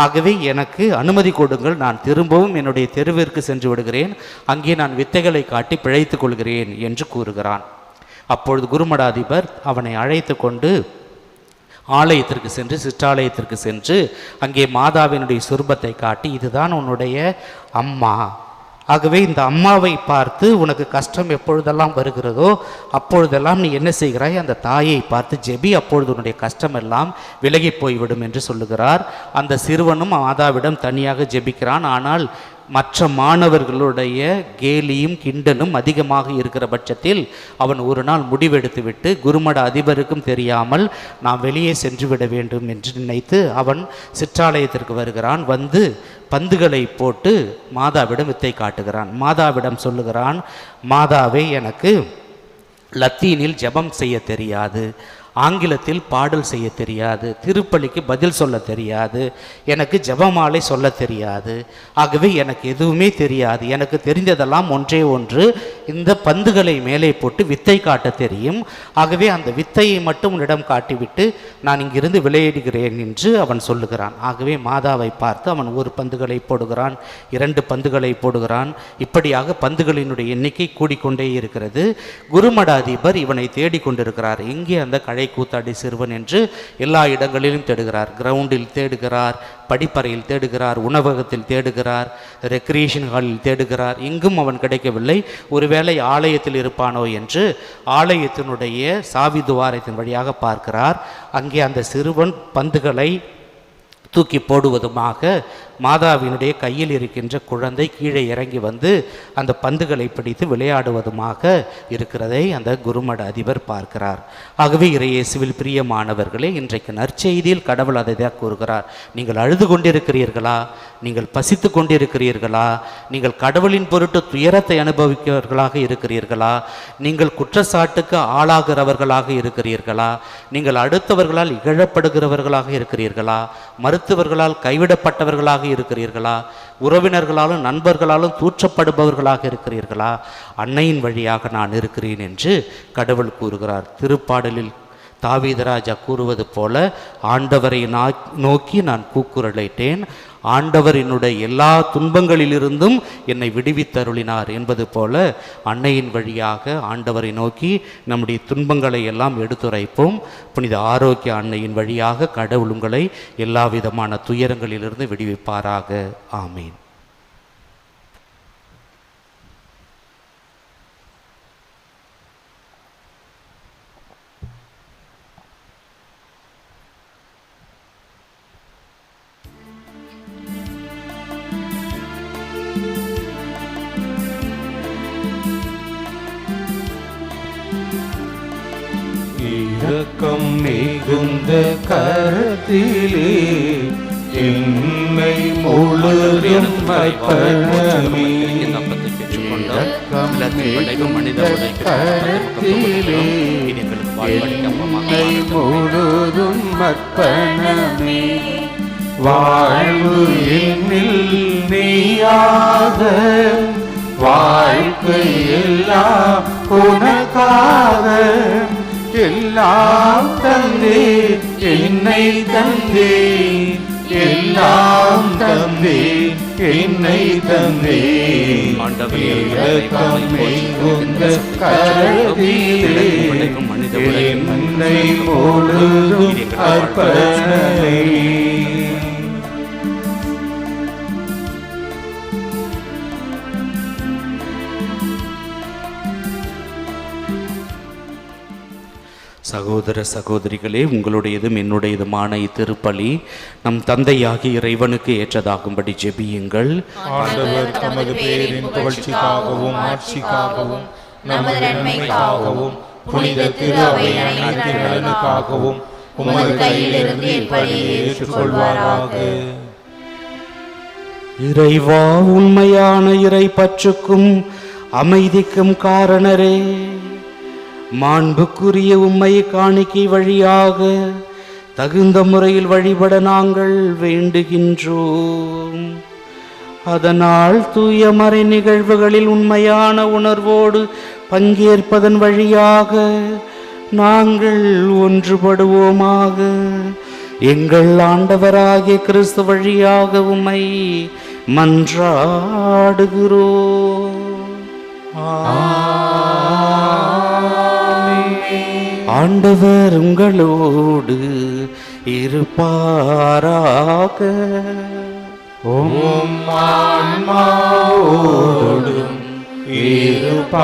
[SPEAKER 2] ஆகவே எனக்கு அனுமதி கொடுங்கள், நான் திரும்பவும் என்னுடைய தெருவிற்கு சென்று விடுகிறேன், அங்கே நான் வித்தைகளை காட்டி பிழைத்துக் கொள்கிறேன் என்று கூறுகிறான். அப்பொழுது குருமட அதிபர் அவனை அழைத்து கொண்டு ஆலயத்திற்கு சென்று, சிற்றாலயத்திற்கு சென்று அங்கே மாதாவினுடைய சுரூபத்தை காட்டி, இதுதான் உன்னுடைய அம்மா. ஆகவே இந்த அம்மாவை பார்த்து உனக்கு கஷ்டம் எப்பொழுதெல்லாம் வருகிறதோ அப்பொழுதெல்லாம் நீ என்ன செய்கிறாய்? அந்த தாயை பார்த்து ஜெபி, அப்பொழுது உன்னுடைய கஷ்டமெல்லாம் விலகி போய்விடும் என்று சொல்லுகிறார். அந்த சிறுவனும் மாதாவிடம் தனியாக ஜெபிக்கிறான். ஆனால் மற்ற மாணவர்களுடைய கேலியும் கிண்டலும் அதிகமாக இருக்கிற பட்சத்தில் அவன் ஒரு நாள் முடிவெடுத்துவிட்டு குருமட அதிபருக்கும் தெரியாமல் நாம் வெளியே சென்று விட வேண்டும் என்று நினைத்து அவன் சிற்றாலயத்திற்கு வருகிறான். வந்து பந்துகளை போட்டு மாதாவிடம் வித்தை காட்டுகிறான். மாதாவிடம் சொல்லுகிறான், மாதாவே, எனக்கு லத்தீனில் ஜெபம் செய்ய தெரியாது, ஆங்கிலத்தில் பாடல் செய்ய தெரியாது, திருப்பலிக்கு பதில் சொல்ல தெரியாது, எனக்கு ஜெபமாலை சொல்ல தெரியாது, ஆகவே எனக்கு எதுவுமே தெரியாது. எனக்கு தெரிந்ததெல்லாம் ஒன்றே ஒன்று, இந்த பந்துகளை மேலே போட்டு வித்தை காட்ட தெரியும். ஆகவே அந்த வித்தையை மட்டும் உன்னிடம் காட்டிவிட்டு நான் இங்கிருந்து விளையாடுகிறேன் என்று அவன் சொல்லுகிறான். ஆகவே மாதாவை பார்த்து அவன் ஒரு பந்துகளை போடுகிறான், 2 பந்துகளை போடுகிறான். இப்படியாக பந்துகளினுடைய எண்ணிக்கை கூடிக்கொண்டே இருக்கிறது. குருமட அதிபர் இவனை தேடிக்கொண்டிருக்கிறார். எங்கே அந்த கழை கூத்தாடி சிறுவன் என்று எல்லா இடங்களிலும் தேடுகிறார். கிரவுண்டில் தேடுகிறார், படிப்பறையில் தேடுகிறார், உணவகத்தில் தேடுகிறார், ரெக்ரியேஷன் ஹாலில் தேடுகிறார். எங்கும் அவன் கிடைக்கவில்லை. ஒருவேளை ஆலயத்தில் இருப்பானோ என்று ஆலயத்தினுடைய சாவி துவாரத்தின் வழியாக பார்க்கிறார். அங்கே அந்த சிறுவன் பந்துகளை தூக்கி போடுவதுமாக மாதாவினுடைய கையில் இருக்கின்ற குழந்தை கீழே இறங்கி வந்து அந்த பந்துகளை பிடித்து விளையாடுவதுமாக இருக்கிறதை அந்த குருமட அதிபர் பார்க்கிறார். ஆகவே இறையேசுவில் பிரியமானவர்களே, இன்றைக்கு நற்செய்தியில் கடவுள் அதை தான் கூறுகிறார். நீங்கள் அழுது கொண்டிருக்கிறீர்களா? நீங்கள் பசித்து கொண்டிருக்கிறீர்களா? நீங்கள் கடவுளின் பொருட்டு துயரத்தை அனுபவிக்கிறவர்களாக இருக்கிறீர்களா? நீங்கள் குற்றச்சாட்டுக்கு ஆளாகிறவர்களாக இருக்கிறீர்களா? நீங்கள் அடுத்தவர்களால் இகழப்படுகிறவர்களாக இருக்கிறீர்களா? மருத்துவர்களால் கைவிடப்பட்டவர்களாக இருக்கிறீர்களா? உறவினர்களாலும் நண்பர்களாலும் தூற்றப்படுபவர்களாக இருக்கிறீர்களா? அன்னையின் வழியாக நான் இருக்கிறேன் என்று கடவுள் கூறுகிறார். திருப்பாடலில் தாவீதராஜா கூறுவது போல, ஆண்டவரை நோக்கி நான் கூக்குரலிட்டேன், ஆண்டவர் என்னுடைய எல்லா துன்பங்களிலிருந்தும் என்னை விடுவித்தருளினார் என்பது போல அன்னையின் வழியாக ஆண்டவரை நோக்கி நம்முடைய துன்பங்களை எல்லாம் எடுத்துரைப்போம். புனித ஆரோக்கிய அன்னையின் வழியாக கடவுள் உங்களை எல்லா விதமான துயரங்களிலிருந்து விடுவிப்பாராக. ஆமீன்.
[SPEAKER 1] இரக்கம் மிகுந்த கரத்திலே என்னை முழுதும் வைப்பனமே. இரக்கம் மிகுந்த கரத்திலே என்னை முழுதும் அர்ப்பணமே. வாழ்வு என்னில் நீயாக, வாழ்க்கை எல்லாம் உனக்காக. எல்லாம் தந்தே என்னை தந்தே, எல்லாம் தந்தே என்னை தந்தே. இரக்கமே உந்த கரத்திலே என்னை முழுதும் அர்ப்பணமே.
[SPEAKER 2] சகோதர சகோதரிகளே, உங்களுடையதும் என்னுடையதுமான இத்திருப்பலி நம் தந்தையாகிய இறைவனுக்கு ஏற்றதாகும்படி ஜெபியுங்கள்.
[SPEAKER 1] ஆண்டவர் தமது பேரின் புகழ்ச்சிக்காகவும் ஆட்சிக்காகவும் நமது நன்மைக்காகவும் புனித திரு அவை அனைத்து நலனுக்காகவும் உமது கையிலிருந்து இப்பலியை ஏற்றுக்கொள்வாராக.
[SPEAKER 2] இறைவா, உண்மையான இறை பற்றுக்கும் அமைதிக்கும் காரணரே, மாண்புக்குரிய உம்மை காணிக்கை வழியாக தகுந்த முறையில் வழிபட நாங்கள் வேண்டுகின்றோம். அதனால் தூய மறை நிகழ்வுகளில் உண்மையான உணர்வோடு பங்கேற்பதன் வழியாக நாங்கள் ஒன்றுபடுவோமாக. எங்கள் ஆண்டவராகிய கிறிஸ்து வழியாக உம்மை மன்றாடுகிறோம். ஆண்டவர் உங்களோடு இருப்பாராக.
[SPEAKER 1] உம் ஆன்மாவோடும் இருப்பாராக.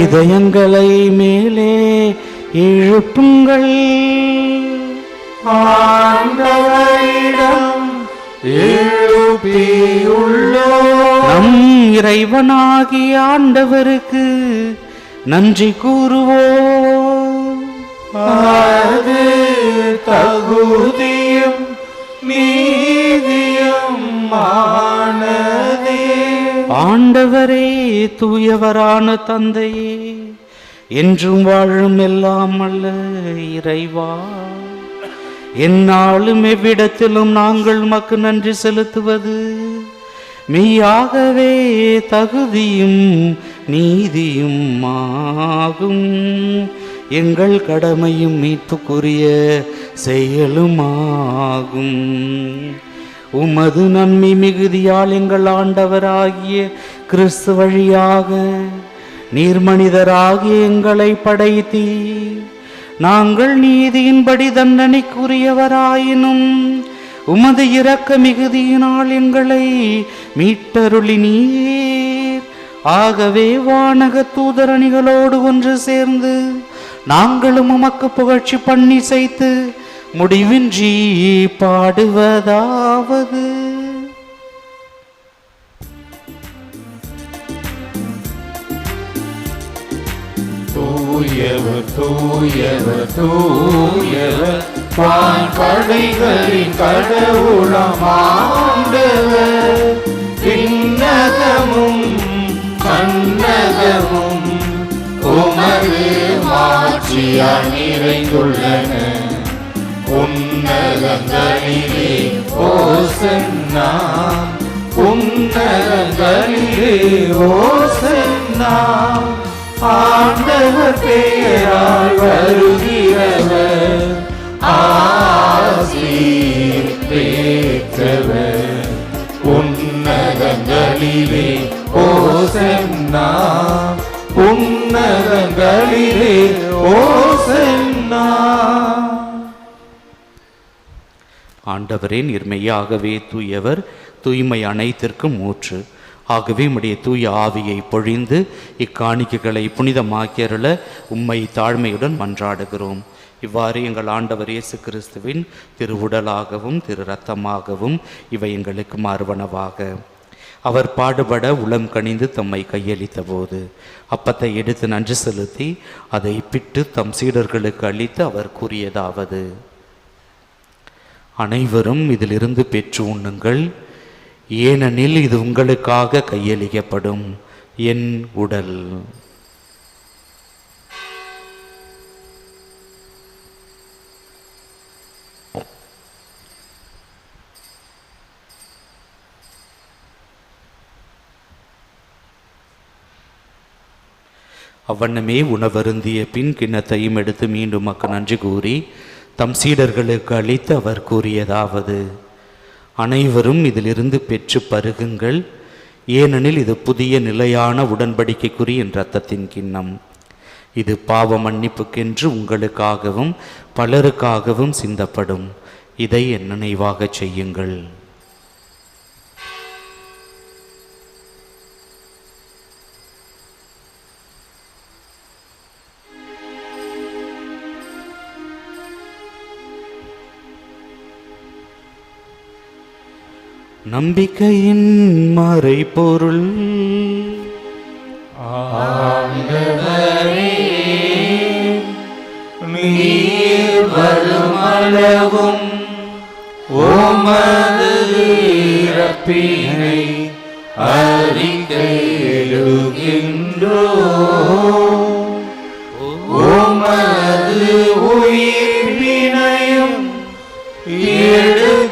[SPEAKER 2] இதயங்களை மேலே எழுப்புங்கள்.
[SPEAKER 1] ஆண்டவரிடம் எழுப்பியுள்ளோம்.
[SPEAKER 2] நம் இறைவனாகிய ஆண்டவருக்கு நன்றி கூறுவோம்.
[SPEAKER 1] அது தகுதியும் நீதியும் ஆனதே.
[SPEAKER 2] ஆண்டவரே, தூயவரான தந்தையே, என்றும் வாழும் எல்லாம் அல்ல இறைவா, எந்நாளும் எவ்விடத்திலும் நாங்கள் உமக்கு நன்றி செலுத்துவது மெய்யாகவே தகுதியும் நீதியும் ஆகும். எங்கள் கடமையும் மீட்புக்குரிய செயலுமாகும். உமது நன்மை மிகுதியால் எங்கள் ஆண்டவராகிய கிறிஸ்து வழியாக நீர் மனிதராகிய எங்களை படைத்தீர். நாங்கள் நீதியின்படி தண்டனைக்குரியவராயினும் உமது இரக்க மிகுதியினால் எங்களை மீட்டருளினீர். ஆகவே வானக தூதரணிகளோடு ஒன்று சேர்ந்து நாங்களும் உமக்கு புகழ்ச்சி பண்ணி செய்து முடிவின்றி பாடுவதாவது:
[SPEAKER 1] தூயவர் தூயவர் தூயவர் வான்படைகளின் கடவுளாம் ஆண்டவர். விண்ணகமும் மண்ணகமும் உமது மாட்சியால் நிறைந்துள்ளன. உன்னதங்களிலே ஓசன்னா, உன்னதங்களிலே ஓசன்னா. ஆண்டவர் பெயரால் வருகிறவர் ஆசீர் பெற்றவர். உன்னதங்களிலே ஓசன்னா, உன்னதங்களிலே ஓசன்னா.
[SPEAKER 2] ஆண்டவரே, நீர்மையாகவே தூயவர், தூய்மை அனைத்திற்கும் ஊற்று. ஆகவே உம்முடைய தூய ஆவியை பொழிந்து இக்காணிக்கைகளை புனிதமாக்கியருள உம்மை தாழ்மையுடன் மன்றாடுகிறோம். இவ்வாறு எங்கள் ஆண்டவர் இயேசு கிறிஸ்துவின் திருவுடலாகவும் திரு இரத்தமாகவும் இவை எங்களுக்கு மாறுவனவாக. அவர் பாடுபட உளம் கனிந்து தம்மை கையளித்த போது அப்பத்தை எடுத்து நன்றி செலுத்தி அதை பிட்டு தம் சீடர்களுக்கு அளித்து அவர் கூறியதாவது: அனைவரும் இதிலிருந்து பெற்று உண்ணுங்கள், ஏனெனில் இது உங்களுக்காக கையளிக்கப்படும் என் உடல். அவ்வண்ணமே உணவருந்திய பின் கிண்ணத்தையும் எடுத்து மீண்டும் மக்கள் நன்றி கூறி தம் சீடர்களுக்கு அளித்து அவர் கூறியதாவது: அனைவரும் இதிலிருந்து பெற்று பருகுங்கள், ஏனெனில் இது புதிய நிலையான உடன்படிக்கைக்குரிய என் இரத்தத்தின் கிண்ணம். இது பாவ மன்னிப்புக்கென்று உங்களுக்காகவும் பலருக்காகவும் சிந்தப்படும். இதை என் நினைவாக செய்யுங்கள். நம்பிக்கையின் மறைபொருள்.
[SPEAKER 4] ஆண்டவரே, நீர் வருமளவும் உமது இறப்பினை அறிக்கையிடுகின்றோம், உமது உயிர்ப்பினையும் எடுத்துரைக்கின்றோம்.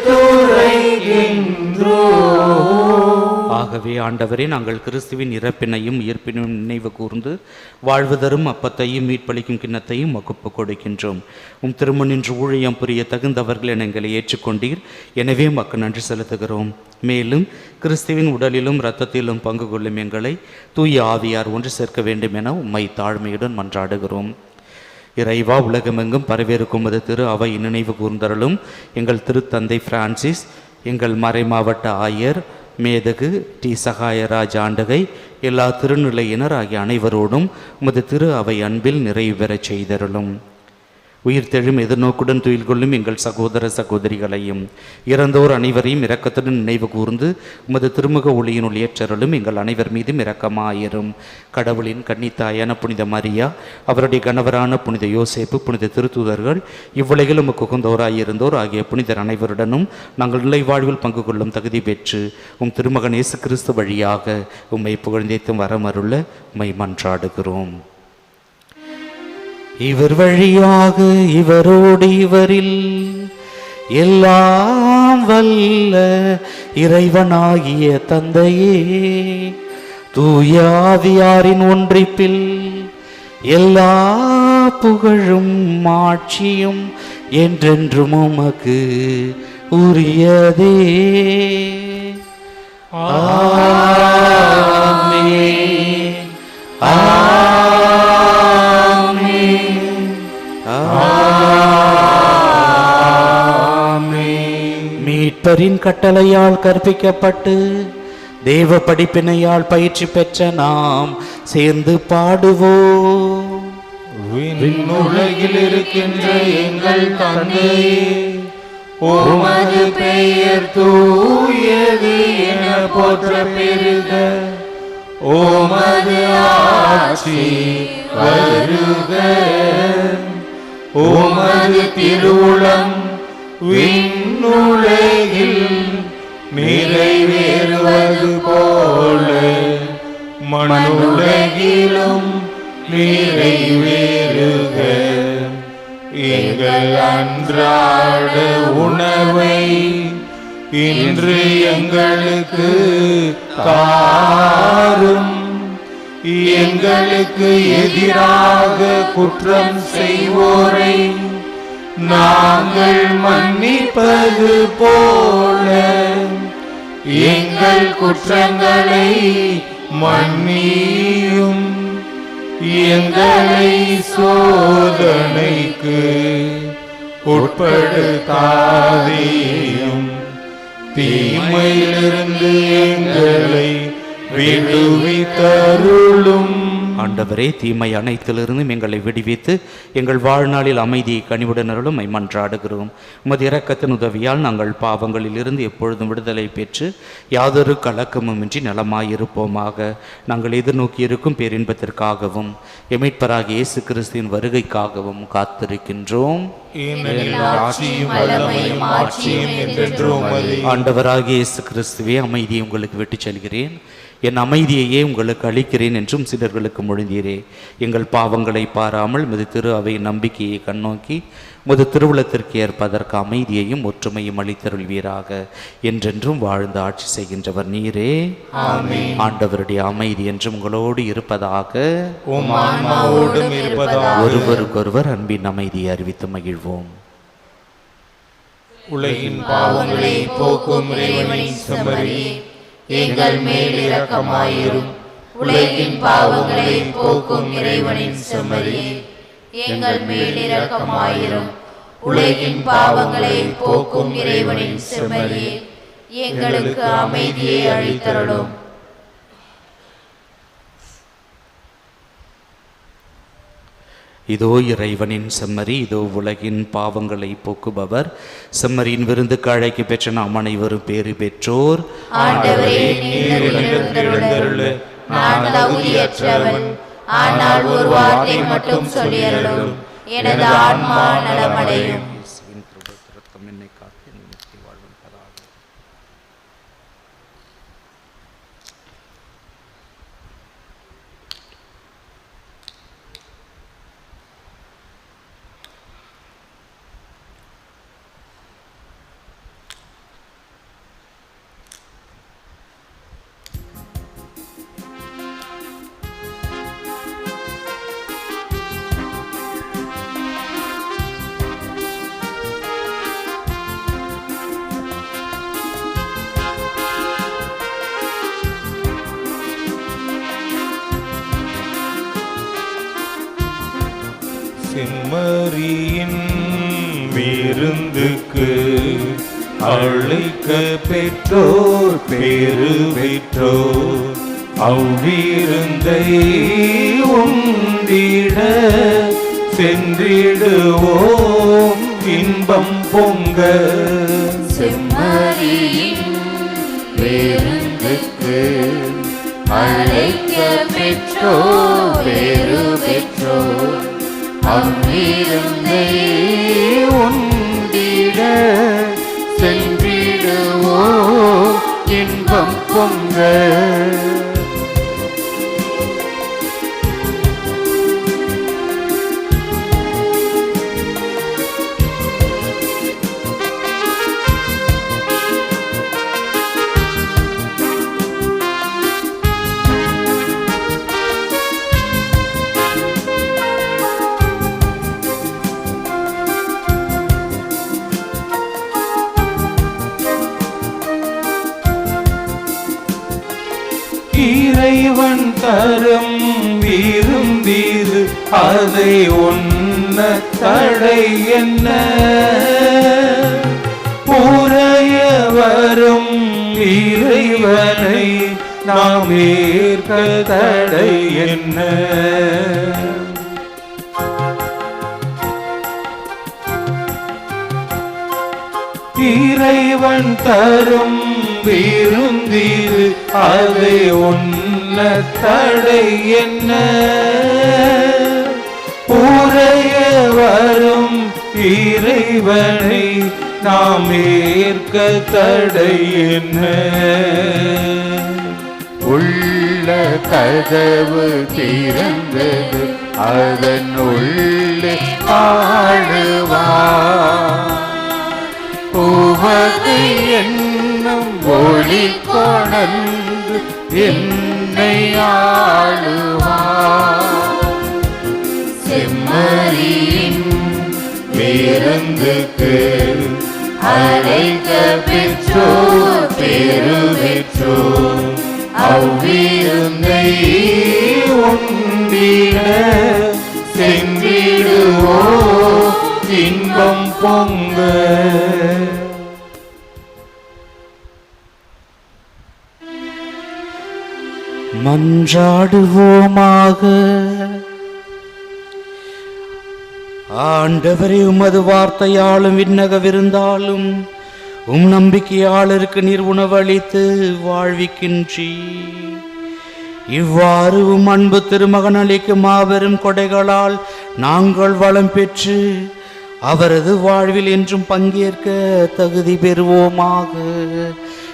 [SPEAKER 2] ஆகவே ஆண்டவரே, நாங்கள் கிறிஸ்துவின் இறப்பினையும் உயிர்ப்பினையும் நினைவு கூர்ந்து வாழ்வு தரும் அப்பத்தையும் மீட்பளிக்கும் கிண்ணத்தையும் ஒப்புக் கொடுக்கின்றோம். உம் திருமணின்று ஊழியம் புரிய தகுந்தவர்கள் என எங்களை ஏற்றுக்கொண்டீர். எனவே மக்கள் நன்றி செலுத்துகிறோம். மேலும் கிறிஸ்துவின் உடலிலும் இரத்தத்திலும் பங்கு கொள்ளும் எங்களை தூய ஆவியார் ஒன்று சேர்க்க வேண்டும் என உம்மை தாழ்மையுடன் மன்றாடுகிறோம். இறைவா, உலகமெங்கும் பரவேற்கும் அது திரு அவை நினைவு கூர்ந்தருளும் எங்கள் திருத்தந்தை பிரான்சிஸ், எங்கள் மறைமாவட்ட ஆயர் மேதகு டி சகாயராஜ் ஆண்டகை, எல்லா திருநிலையினர் ஆகிய அனைவரோடும் உமது திரு அவை அன்பில் நிறைவு பெறச் செய்தருளும். உயிர்த்தெழும் எதிர்நோக்குடன் துயில் கொள்ளும் எங்கள் சகோதர சகோதரிகளையும் இறந்தோர் அனைவரையும் இரக்கத்துடன் நினைவு கூர்ந்து உமது திருமுக ஒளியினுள் ஏற்றருளும் எங்கள் அனைவர் மீதும் இரக்கமாயிரும். கடவுளின் கன்னித்தாயான புனித மரியா, அவருடைய கணவரான புனித யோசேப்பு, புனித திருத்தூதர்கள், இவ்வுலகில் உமக்கு உகந்தோராயிருந்தோர் ஆகிய புனிதர் அனைவருடனும் நாங்கள் நிலை வாழ்வில் பங்கு கொள்ளும் தகுதி பெற்று உம் திருமகன் இயேசு கிறிஸ்து வழியாக உம்மை புகழ்ந்தேத்தும் வரமருள உம்மை மன்றாடுகிறோம். இவர் வழியாக இவரோடு இவரில் எல்லாம் வல்ல இறைவனாகிய தந்தையே, தூய ஆவியாரின் ஒன்றிப்பில் எல்லா புகழும் ஆட்சியும் என்றென்றும் உமக்கு உரியதே. மீட்பரின் கட்டளையால் கற்பிக்கப்பட்டு தேவ படிப்பினையால் பயிற்சி பெற்ற நாம் சேர்ந்து பாடுவோம்.
[SPEAKER 4] விண்ணுலகில் இருக்கின்ற எங்கள் தந்தையே, உமது பெயர் தூயது என போற்ற பெருக, உமது ஆட்சி வருக, உமது திருவுளம் விண்ணுலகில் நிறைவேறுவது போல மண்ணுலகிலும் நிறைவேறுக. எங்கள் அன்றாட உணவை இன்று எங்களுக்கு தாரும். எங்களுக்கு எதிராக குற்றம் செய்வோரை நாங்கள் மன்னிப்பது போல எங்கள் குற்றங்களை மன்னியும். எங்களை சோதனைக்கு உட்படுத்தாதேயும், தீமையிலிருந்து எங்களை விடுவித்தருளும்.
[SPEAKER 2] ஆண்டவரே, தீமை அனைத்திலிருந்தும் எங்களை விடுவித்து எங்கள் வாழ்நாளில் அமைதியை கனிவுடன் அருளும் மன்றாடுகிறோம். உமது இரக்கத்தின் உதவியால் நாங்கள் பாவங்களில் இருந்து எப்பொழுதும் விடுதலை பெற்று யாதொரு கலக்கமுமின்றி நலமாயிருப்போமாக. நாங்கள் எதிர்நோக்கி இருக்கும் பேரின்பத்திற்காகவும் எமிட்பராகிய இயேசு கிறிஸ்துவின் வருகைக்காகவும் காத்திருக்கின்றோம். ஆண்டவராகிய இயேசு கிறிஸ்துவே, அமைதியை உங்களுக்கு விட்டுச் செல்கிறேன், என் அமைதியையே உங்களுக்கு அளிக்கிறேன் என்றும் சிலர்களுக்கு மொழிந்தீரே. எங்கள் பாவங்களை பாராமல் முது திரு அவை நம்பிக்கையை கண்ணோக்கி முது திருவுளத்திற்கு ஏற்பதற்கு அமைதியையும் ஒற்றுமையும் அளித்தருள்வீராக. என்றென்றும் வாழ்ந்து ஆட்சி செய்கின்றவர் நீரே. ஆண்டவருடைய அமைதி என்றும் உங்களோடு இருப்பதாக. ஒருவருக்கொருவர் அன்பின் அமைதியை அறிவித்து மகிழ்வோம்.
[SPEAKER 4] உலகின் பாவங்களை போக்கும் இறைவனின் செம்மறியே, எங்கள் மேல் இரக்கமாயிரும். உலகின் பாவங்களை போக்கும் இறைவனின் செம்மறியே, எங்கள் மேல் இரக்கமாயிரும். உலகின் பாவங்களை போக்கும் இறைவனின் செம்மறியே, எங்களுக்கு அமைதியை அளித்தருளும்.
[SPEAKER 2] இதோ இறைவனின் செம்மறி, இதோ உலகின் பாவங்களை போக்குபவர். செம்மறியின் விருந்துக்கு அழைக்க பெற்ற நாம் அனைவரும் பேறு பெற்றோர்.
[SPEAKER 4] ஆண்டவரே, நீர் எழுந்தருள நான் தகுதியற்றவன். ஆனால் ஒரு வார்த்தை மட்டும் சொல்லியருளும், எனது ஆன்மா நலமடையும்.
[SPEAKER 1] செம்மறியின் விருந்துக்கு அழைக்க பெற்றோர் பேறு பெற்றோர். அவ்விருந்தை உண்டிட சென்றிடுவோம் இன்பம் பொங்க.
[SPEAKER 4] செம்மறியின் விருந்துக்கு அழைக்க பெற்றோர் பேறு பெற்றோர். அவ்விருந்தை உண்டிட சென்றிடுவோம் இன்பம் பொங்க.
[SPEAKER 1] இறைவன் தரும் விருந்தீது அதை உண்ண தடை என்ன? புறைய வரும் இறைவனை நாம் ஏற்க தடை என்ன? இறைவன் தரும் விருந்தீது அதை உண்ண தடை என்ன? புறைய வரும் இறைவனை நாம் ஏற்க தடை என்ன?
[SPEAKER 4] உள்ள கதவு திறந்தது, அதன் உள்ளே ஆடுவார். உவகை என்னும் ஒளி கொணர்ந்து என்னை ஆளுவார். செம்மறியின் விருந்துக்கு அழைக்க பெற்றோர் பேறு பெற்றோர். அவ்விருந்தை உண்டிட சென்றிடுவோம் இன்பம் பொங்க.
[SPEAKER 2] மன்றாடுவோமாக. ஆண்டவரே, உமது வார்த்தையாலும் விண்ணக விருந்தாலும் உம் நம்பிக்கையாளருக்கு நீர் உணவளித்து வாழ்விக்கின்றீ. இவ்வாறு உம் அன்பு திருமகன் அளிக்கும் மாபெரும் கொடைகளால் நாங்கள் வளம் பெற்று அவரது வாழ்வில் என்றும் பங்கேற்க தகுதி பெறுவோமாக.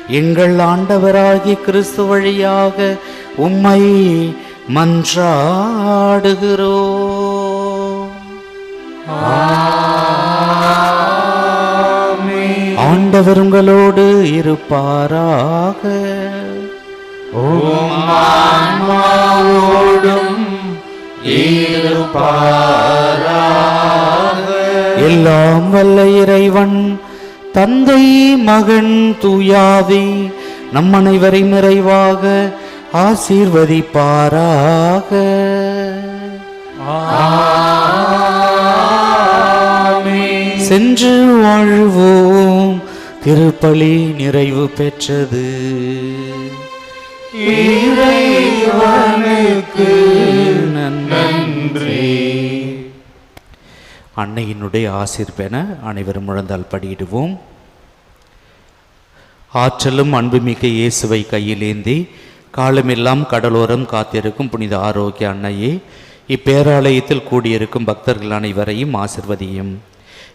[SPEAKER 2] எங்கள் ஆண்டவராகிய கிறிஸ்து வழியாக உம்மை மன்றாடுகிறோம். ஆண்டவர் உங்களோடு இருப்பாராக. எல்லாம் வல்ல இறைவன் தந்தை மகன் தூயாவி நம் அனைவரை நிறைவாக ஆசீர்வதிப்பாராக. சென்று வாழ்வோம். திருப்பலி நிறைவு பெற்றது.
[SPEAKER 4] இறைவனுக்கு நன்றி.
[SPEAKER 2] அன்னையினுடைய ஆசீர்வென அனைவரும் முழந்தால் படியிடுவோம். ஆற்றலும் அன்புமிக்க இயேசுவை கையிலேந்தி காலமெல்லாம் கடலோரம் காத்திருக்கும் புனித ஆரோக்கிய அன்னையே, இப்பேராலயத்தில் கூடியிருக்கும் பக்தர்கள் அனைவரையும் ஆசிர்வதியும்.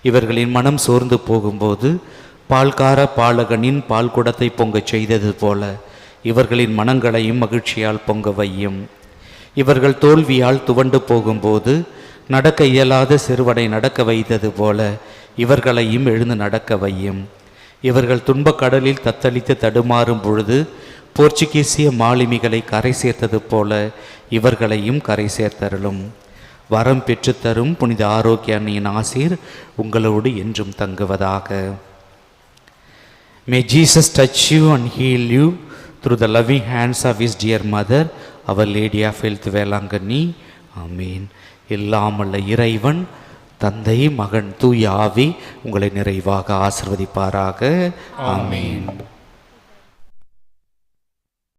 [SPEAKER 2] இவர்களின் மனம் சோர்ந்து போகும்போது பால்கார பாலகனின் பால் குடத்தை பொங்கச் செய்தது போல இவர்களின் மனங்களையும் மகிழ்ச்சியால் பொங்க வையும். இவர்கள் தோல்வியால் துவண்டு போகும்போது நடக்க இயலாத சிறுவனை நடக்க வைத்தது போல இவர்களையும் எழுந்து நடக்க வையும். இவர்கள் துன்பக் கடலில் தத்தளித்து தடுமாறும் பொழுது போர்ச்சுகீசிய மாலுமிகளை கரை சேர்த்தது போல இவர்களையும் கரை சேர்த்தருளும். வரம் பெற்றுத்தரும் புனித ஆரோக்கிய அன்னையின் ஆசீர் உங்களோடு என்றும் தங்குவதாக. May Jesus touch you and heal you through the loving hands of his dear mother, Our Lady of Health, Velankanni. ஆமீன். எல்லாமல்ல இறைவன் தந்தை மகன் தூய ஆவி உங்களை நிறைவாக ஆசிர்வதிப்பாராக. ஆமீன்.